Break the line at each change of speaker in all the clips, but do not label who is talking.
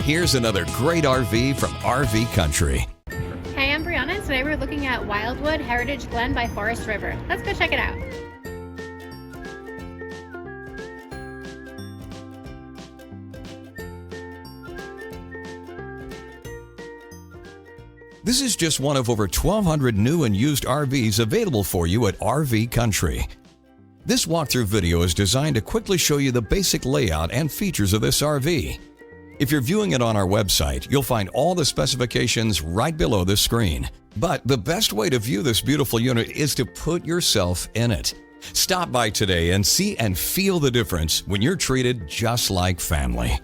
Here's another great RV from RV Country.
Hey, I'm Brianna, and today we're looking at Wildwood Heritage Glen by Forest River. Let's go check it out.
This is just one of over 1,200 new and used RVs available for you at RV Country. This walkthrough video is designed to quickly show you the basic layout and features of this RV. If you're viewing it on our website, you'll find all the specifications right below the screen. But the best way to view this beautiful unit is to put yourself in it. Stop by today and see and feel the difference when you're treated just like family.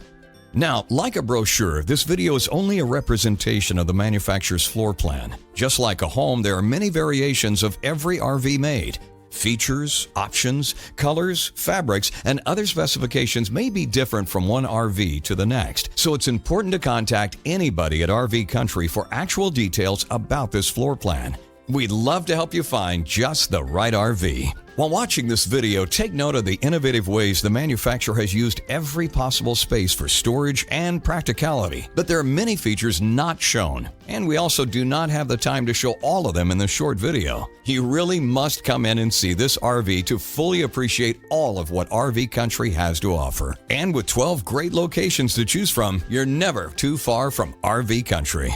Now, like a brochure, this video is only a representation of the manufacturer's floor plan. Just like a home, there are many variations of every RV made. Features, options, colors, fabrics, and other specifications may be different from one RV to the next, so it's important to contact anybody at RV Country for actual details about this floor plan. We'd love to help you find just the right RV. While watching this video, take note of the innovative ways the manufacturer has used every possible space for storage and practicality, but there are many features not shown, and we also do not have the time to show all of them in this short video. You really must come in and see this RV to fully appreciate all of what RV Country has to offer. And with 12 great locations to choose from, you're never too far from RV Country.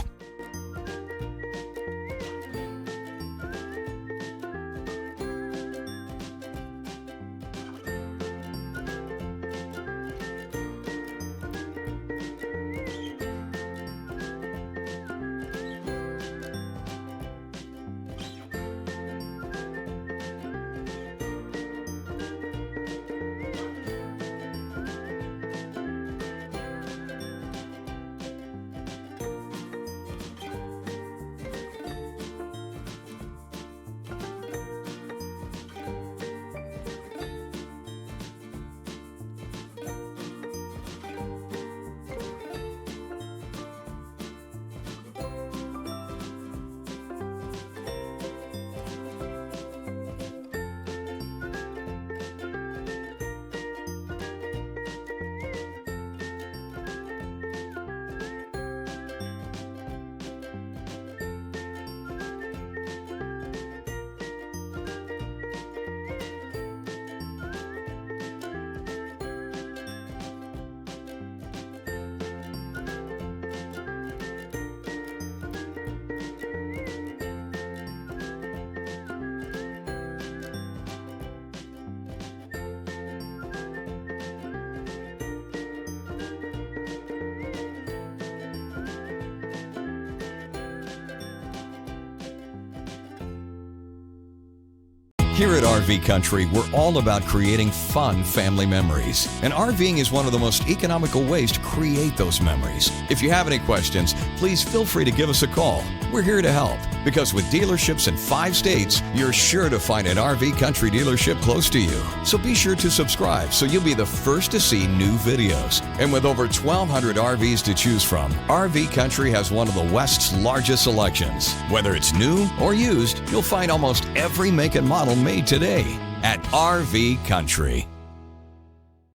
Here at RV Country, we're all about creating fun family memories. And RVing is one of the most economical ways to create those memories. If you have any questions, please feel free to give us a call. We're here to help, because with dealerships in 5 states, you're sure to find an RV Country dealership close to you. So be sure to subscribe so you'll be the first to see new videos. And with over 1,200 RVs to choose from, RV Country has one of the West's largest selections. Whether it's new or used, you'll find almost every make and model made today at RV Country.